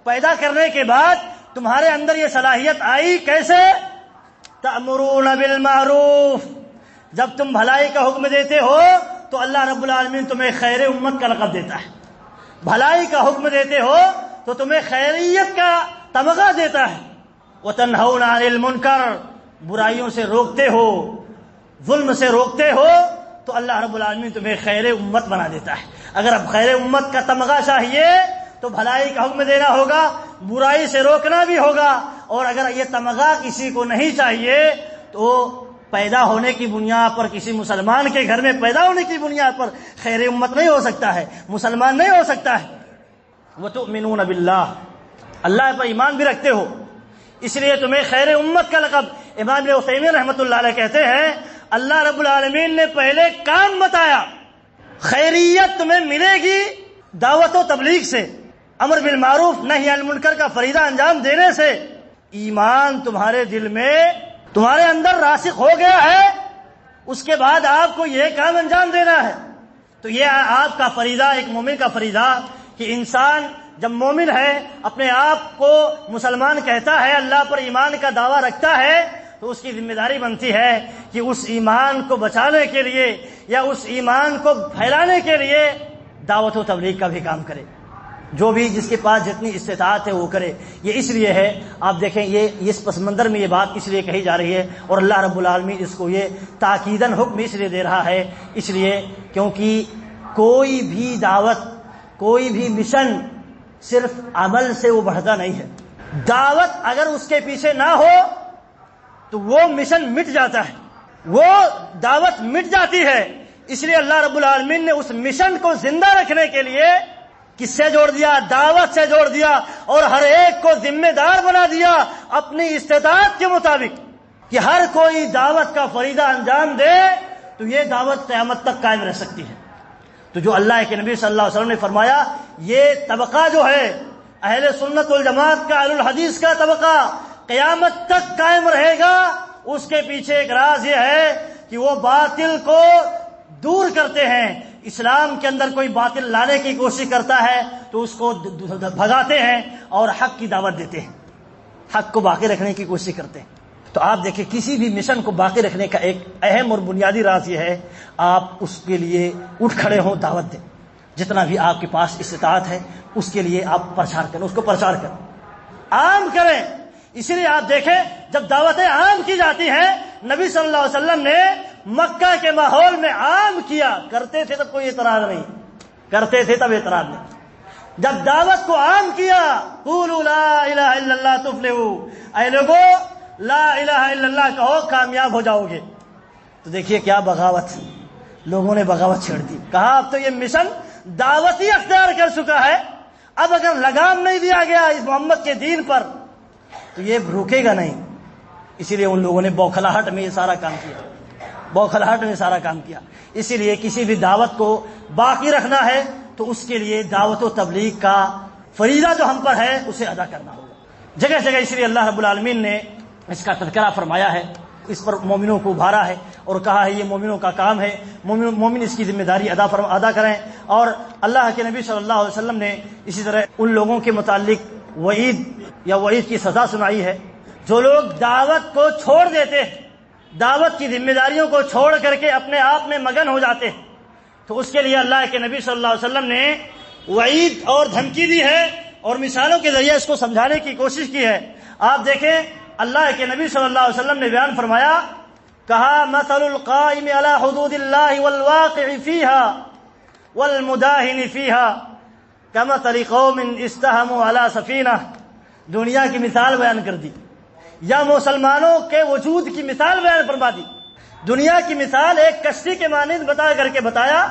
پیدا کرنے کے بعد تمہارے اندر یہ صلاحیت آئی، کیسے؟ تأمرون بالمعروف، جب تم بھلائی کا حکم دیتے ہو تو اللہ رب العالمین تمہیں خیر امت کا لقب دیتا ہے، بھلائی کا حکم دیتے ہو تو تمہیں خیریت کا تمغہ دیتا ہے، وتنہون عن المنکر، برائیوں سے روکتے ہو، ظلم سے روکتے ہو تو اللہ رب العالمین تمہیں خیر امت بنا دیتا ہے۔ اگر اب خیر امت کا تمغہ چاہیے تو بھلائی کا حکم دینا ہوگا، برائی سے روکنا بھی ہوگا، اور اگر یہ تمغہ کسی کو نہیں چاہیے تو پیدا ہونے کی بنیاد پر، کسی مسلمان کے گھر میں پیدا ہونے کی بنیاد پر خیر امت نہیں ہو سکتا ہے، مسلمان نہیں ہو سکتا ہے۔ وتؤمنون باللہ، اللہ پر ایمان بھی رکھتے ہو، اس لیے تمہیں خیر امت کا لقب۔ امام ابن عثیمین رحمۃ اللہ علیہ کہتے ہیں اللہ رب العالمین نے پہلے کام بتایا، خیریت تمہیں ملے گی دعوت و تبلیغ سے، امر بالمعروف نہی عن المنکر کا فریضہ انجام دینے سے۔ ایمان تمہارے دل میں، تمہارے اندر راسخ ہو گیا ہے، اس کے بعد آپ کو یہ کام انجام دینا ہے۔ تو یہ آپ کا فریضہ، ایک مومن کا فریضہ، کہ انسان جب مومن ہے، اپنے آپ کو مسلمان کہتا ہے، اللہ پر ایمان کا دعویٰ رکھتا ہے، تو اس کی ذمہ داری بنتی ہے کہ اس ایمان کو بچانے کے لیے یا اس ایمان کو پھیلانے کے لیے دعوت و تبلیغ کا بھی کام کرے، جو بھی جس کے پاس جتنی استطاعت ہے وہ کرے۔ یہ اس لیے ہے، آپ دیکھیں یہ اس پس منظر میں یہ بات اس لیے کہی جا رہی ہے، اور اللہ رب العالمین اس کو یہ تاکیداً حکم اس لیے دے رہا ہے، اس لیے کیونکہ کوئی بھی دعوت، کوئی بھی مشن صرف عمل سے وہ بڑھتا نہیں ہے. دعوت اگر اس کے پیچھے نہ ہو تو وہ مشن مٹ جاتا ہے، وہ دعوت مٹ جاتی ہے. اس لیے اللہ رب العالمین نے اس مشن کو زندہ رکھنے کے لیے کس سے جوڑ دیا؟ دعوت سے جوڑ دیا، اور ہر ایک کو ذمہ دار بنا دیا اپنی استطاعت کے مطابق کہ ہر کوئی دعوت کا فریضہ انجام دے تو یہ دعوت قیامت تک قائم رہ سکتی ہے. تو جو اللہ کے نبی صلی اللہ علیہ وسلم نے فرمایا یہ طبقہ جو ہے اہل سنت والجماعت کا، اہل الحدیث کا طبقہ قیامت تک قائم رہے گا، اس کے پیچھے ایک راز یہ ہے کہ وہ باطل کو دور کرتے ہیں. اسلام کے اندر کوئی باطل لانے کی کوشش کرتا ہے تو اس کو بھگاتے ہیں اور حق کی دعوت دیتے ہیں، حق کو باقی رکھنے کی کوشش کرتے ہیں. تو آپ دیکھیں کسی بھی مشن کو باقی رکھنے کا ایک اہم اور بنیادی راز یہ ہے آپ اس کے لیے اٹھ کھڑے ہوں، دعوت دیں. جتنا بھی آپ کے پاس استطاعت ہے اس کے لیے آپ پرچار کریں، اس کو پرچار کریں، عام کریں. اسی لیے آپ دیکھیں جب دعوتیں عام کی جاتی ہیں، نبی صلی اللہ علیہ وسلم نے مکہ کے ماحول میں عام کیا. کرتے تھے تب کوئی اعتراض نہیں، کرتے تھے تب اعتراض نہیں. جب دعوت کو عام کیا، قولوا لا الہ الا اللہ تفلحوا، اے لوگوں لا الہ الا اللہ کہو کامیاب ہو جاؤ گے. تو دیکھیے کیا بغاوت، لوگوں نے بغاوت چھیڑ دی. کہا اب تو یہ مشن دعوتی اختیار کر چکا ہے، اب اگر لگام نہیں دیا گیا اس محمد کے دین پر تو یہ رکے گا نہیں. اسی لیے ان لوگوں نے بوکھلاہٹ میں یہ سارا کام کیا، بوکھلاہٹ میں سارا کام کیا. اسی لیے کسی بھی دعوت کو باقی رکھنا ہے تو اس کے لیے دعوت و تبلیغ کا فریضہ جو ہم پر ہے اسے ادا کرنا ہوگا جگہ جگہ. اس لیے اللہ رب العالمین نے اس کا تذکرہ فرمایا ہے، اس پر مومنوں کو ابھارا ہے اور کہا ہے یہ مومنوں کا کام ہے، مومن اس کی ذمہ داری ادا کریں. اور اللہ کے نبی صلی اللہ علیہ وسلم نے اسی طرح ان لوگوں کے متعلق وعید کی سزا سنائی ہے جو لوگ دعوت کو چھوڑ دیتے ہیں، دعوت کی ذمہ داریوں کو چھوڑ کر کے اپنے آپ میں مگن ہو جاتے ہیں. تو اس کے لیے اللہ کے نبی صلی اللہ علیہ وسلم نے وعید اور دھمکی دی ہے اور مثالوں کے ذریعے اس کو سمجھانے کی کوشش کی ہے. آپ دیکھیں اللہ کے نبی صلی اللہ علیہ وسلم نے بیان فرمایا، کہا مثل القائم علی حدود اللہ والواقع فیہا والمداہن فیہا کمثل قوم استہموا علی سفینہ. دنیا کی مثال بیان کر دی یا مسلمانوں کے وجود کی مثال بیان فرما دی. دنیا کی مثال ایک کشتی کے مانند بتا کر کے بتایا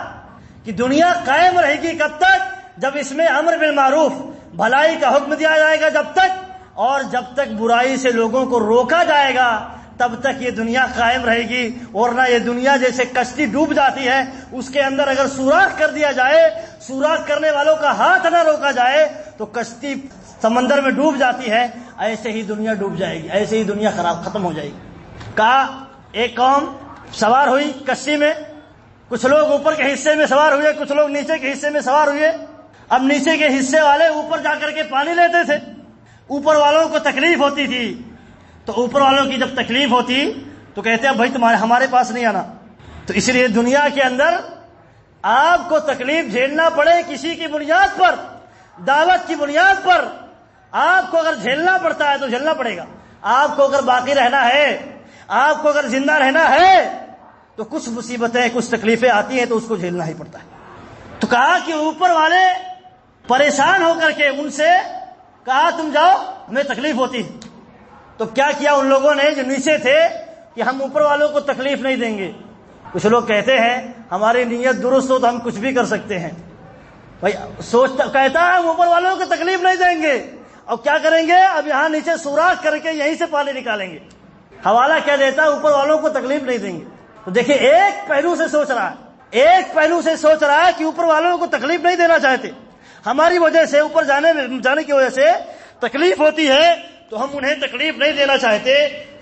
کہ دنیا قائم رہے گی کب تک؟ جب اس میں امر بالمعروف، بھلائی کا حکم دیا جائے گا جب تک، اور جب تک برائی سے لوگوں کو روکا جائے گا تب تک یہ دنیا قائم رہے گی. ورنہ یہ دنیا جیسے کشتی ڈوب جاتی ہے، اس کے اندر اگر سوراخ کر دیا جائے، سوراخ کرنے والوں کا ہاتھ نہ روکا جائے تو کشتی سمندر میں ڈوب جاتی ہے. ایسے ہی دنیا ڈوب جائے گی، ایسے ہی دنیا ختم ہو جائے گی. کہا ایک قوم سوار ہوئی کشتی میں، کچھ لوگ اوپر کے حصے میں سوار ہوئے، کچھ لوگ نیچے کے حصے میں سوار ہوئے. اب نیچے کے حصے والے اوپر جا کر کے پانی لیتے تھے، اوپر والوں کو تکلیف ہوتی تھی. تو اوپر والوں کی جب تکلیف ہوتی تو کہتے ہیں بھائی ہمارے پاس نہیں آنا. تو اس لیے دنیا کے اندر آپ کو تکلیف جھیلنا پڑے کسی کی بنیاد پر، دعوت کی بنیاد پر، آپ کو اگر جھیلنا پڑتا ہے تو جھیلنا پڑے گا. آپ کو اگر باقی رہنا ہے، آپ کو اگر زندہ رہنا ہے تو کچھ مصیبتیں، کچھ تکلیفیں آتی ہیں تو اس کو جھیلنا ہی پڑتا ہے. تو کہا کہ اوپر والے پریشان ہو کر کے ان سے کہا تم جاؤ، ہمیں تکلیف ہوتی. تو کیا کیا ان لوگوں نے جو نیچے تھے کہ ہم اوپر والوں کو تکلیف نہیں دیں گے. کچھ لوگ کہتے ہیں ہماری نیت درست ہو تو ہم کچھ بھی کر سکتے ہیں. بھائی کہتا ہے ہم اوپر والوں کو تکلیف نہیں دیں گے، اور کیا کریں گے؟ اب یہاں نیچے سوراخ کر کے یہیں سے پانی نکالیں گے. حوالہ کیا دیتا ہے؟ اوپر والوں کو تکلیف نہیں دیں گے. تو دیکھیں ایک پہلو سے سوچ رہا ہے، ایک پہلو سے سوچ رہا ہے کہ اوپر والوں کو تکلیف نہیں دینا چاہتے، ہماری وجہ سے اوپر جانے کی وجہ سے تکلیف ہوتی ہے تو ہم انہیں تکلیف نہیں دینا چاہتے.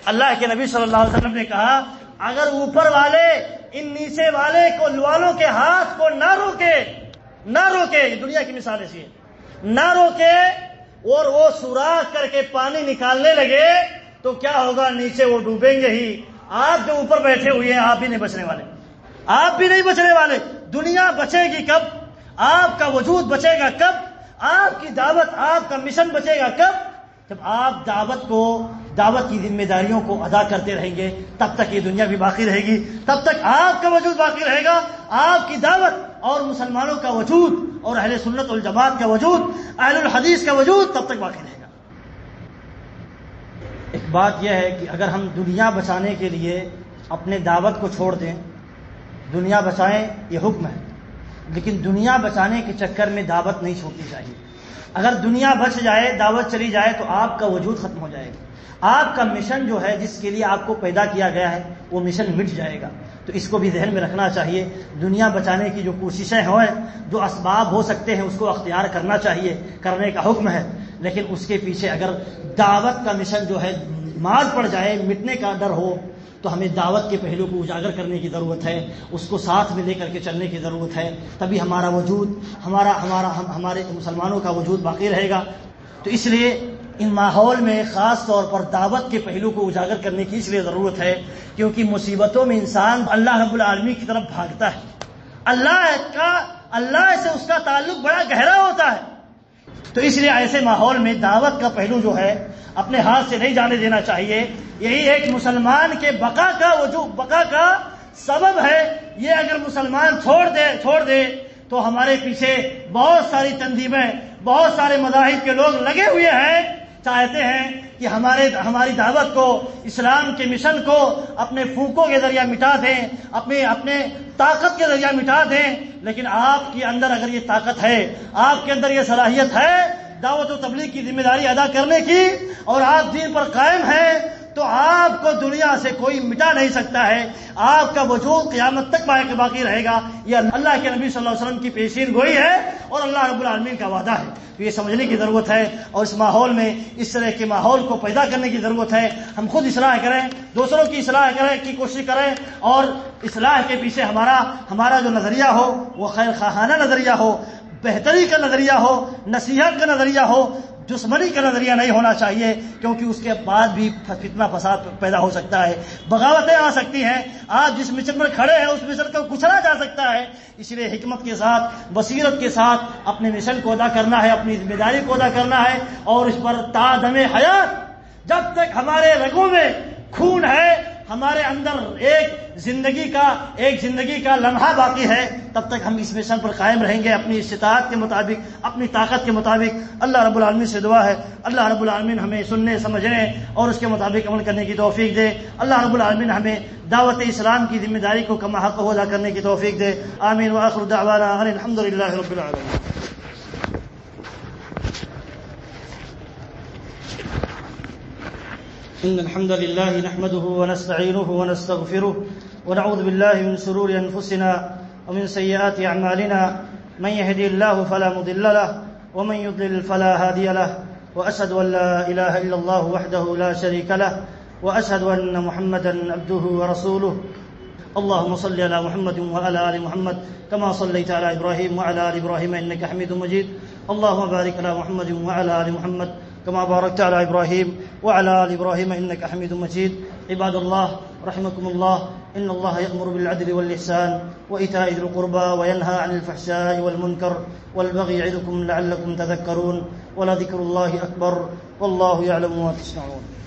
اللہ کے نبی صلی اللہ علیہ وسلم نے کہا اگر اوپر والے ان نیچے والوں کے ہاتھ کو نہ روکے، دنیا کی مثال ایسی ہے، نہ روکے اور وہ سوراخ کر کے پانی نکالنے لگے تو کیا ہوگا؟ نیچے وہ ڈوبیں گے ہی. آپ جو اوپر بیٹھے ہوئے ہیں آپ بھی نہیں بچنے والے، آپ بھی نہیں بچنے والے. دنیا بچے گی کب؟ آپ کا وجود بچے گا کب؟ آپ کی دعوت، آپ کا مشن بچے گا کب؟ جب آپ دعوت کی ذمہ داریوں کو ادا کرتے رہیں گے، تب تک یہ دنیا بھی باقی رہے گی، تب تک آپ کا وجود باقی رہے گا، آپ کی دعوت اور مسلمانوں کا وجود اور اہل سنت والجماعت کا وجود، اہل الحدیث کا وجود تب تک باقی رہے گا۔ ایک بات یہ ہے کہ اگر ہم دنیا بچانے کے لیے اپنے دعوت کو چھوڑ دیں، دنیا بچائیں یہ حکم ہے، لیکن دنیا بچانے کے چکر میں دعوت نہیں چھوڑنی چاہیے۔ اگر دنیا بچ جائے، دعوت چلی جائے تو آپ کا وجود ختم ہو جائے گا، آپ کا مشن جو ہے جس کے لیے آپ کو پیدا کیا گیا ہے وہ مشن مٹ جائے گا۔ تو اس کو بھی ذہن میں رکھنا چاہیے، دنیا بچانے کی جو کوششیں ہیں، جو اسباب ہو سکتے ہیں اس کو اختیار کرنا چاہیے، کرنے کا حکم ہے، لیکن اس کے پیچھے اگر دعوت کا مشن جو ہے مار پڑ جائے، مٹنے کا ڈر ہو، تو ہمیں دعوت کے پہلو کو اجاگر کرنے کی ضرورت ہے، اس کو ساتھ میں لے کر کے چلنے کی ضرورت ہے، تبھی ہمارا وجود، ہمارے مسلمانوں کا وجود باقی رہے گا۔ تو اس لیے ان ماحول میں خاص طور پر دعوت کے پہلو کو اجاگر کرنے کی اس لیے ضرورت ہے کیونکہ مصیبتوں میں انسان اللہ رب العالمین کی طرف بھاگتا ہے، اللہ سے اس کا تعلق بڑا گہرا ہوتا ہے۔ تو اس لیے ایسے ماحول میں دعوت کا پہلو جو ہے اپنے ہاتھ سے نہیں جانے دینا چاہیے۔ یہی ایک مسلمان کے بقا کا سبب ہے۔ یہ اگر مسلمان چھوڑ دے تو ہمارے پیچھے بہت ساری تنظیمیں، بہت سارے مذاہب کے لوگ لگے ہوئے ہیں، چاہتے ہیں کہ ہماری دعوت کو، اسلام کے مشن کو اپنے پھونکوں کے ذریعہ مٹا دیں، اپنے طاقت کے ذریعہ مٹا دیں۔ لیکن آپ کے اندر اگر یہ طاقت ہے، آپ کے اندر یہ صلاحیت ہے دعوت و تبلیغ کی ذمہ داری ادا کرنے کی، اور آپ دین پر قائم ہیں، تو آپ کو دنیا سے کوئی مٹا نہیں سکتا ہے، آپ کا وجود قیامت تک باقی رہے گا۔ یہ اللہ کے نبی صلی اللہ علیہ وسلم کی پیشین گوئی ہے اور اللہ رب العالمین کا وعدہ ہے۔ تو یہ سمجھنے کی ضرورت ہے، اور اس ماحول میں اس طرح کے ماحول کو پیدا کرنے کی ضرورت ہے۔ ہم خود اصلاح کریں، دوسروں کی اصلاح کریں کی کوشش کریں، اور اصلاح کے پیچھے ہمارا جو نظریہ ہو وہ خیر خواہانہ نظریہ ہو، بہتری کا نظریہ ہو، نصیحت کا نظریہ ہو، دشمنی کا نظریہ نہیں ہونا چاہیے، کیونکہ اس کے بعد بھی فتنہ فساد پیدا ہو سکتا ہے، بغاوتیں آ سکتی ہیں۔ آپ جس مشن پر کھڑے ہیں اس مشن کو کچلا جا سکتا ہے۔ اس لیے حکمت کے ساتھ، بصیرت کے ساتھ اپنے مشن کو ادا کرنا ہے، اپنی ذمہ داری کو ادا کرنا ہے، اور اس پر تا دم حیات، جب تک ہمارے رگوں میں خون ہے، ہمارے اندر ایک زندگی کا لمحہ باقی ہے، تب تک ہم اس مشن پر قائم رہیں گے، اپنی استطاعت کے مطابق، اپنی طاقت کے مطابق۔ اللہ رب العالمین سے دعا ہے اللہ رب العالمین ہمیں سننے، سمجھنے اور اس کے مطابق عمل کرنے کی توفیق دے۔ اللہ رب العالمین ہمیں دعوت اسلام کی ذمہ داری کو کما حق ادا کرنے کی توفیق دے۔ آمین وآخر دعوانا ان الحمد للہ رب العالمین۔ إن الحمد لله نحمده ونستعينه ونستغفره ونعوذ بالله من شرور أنفسنا ومن سيئات أعمالنا، من يهدي الله فلا مضل له ومن يضلل فلا هادي له، وأشهد أن لا إله إلا الله وحده لا شريك له، وأشهد أن محمدا عبده ورسوله۔ اللهم صل على محمد وعلى آل محمد كما صليت على إبراهيم وعلى آل إبراهيم إنك حميد مجيد، اللهم بارك على محمد وعلى آل محمد كما باركت على إبراهيم وعلى آل إبراهيم إنك حميد مجيد۔ عباد الله رحمكم الله، إن الله يأمر بالعدل والإحسان وإيتاء ذي القربى وينهى عن الفحشاء والمنكر والبغي يعظكم لعلكم تذكرون، ولذكر الله أكبر والله يعلم ما تصنعون۔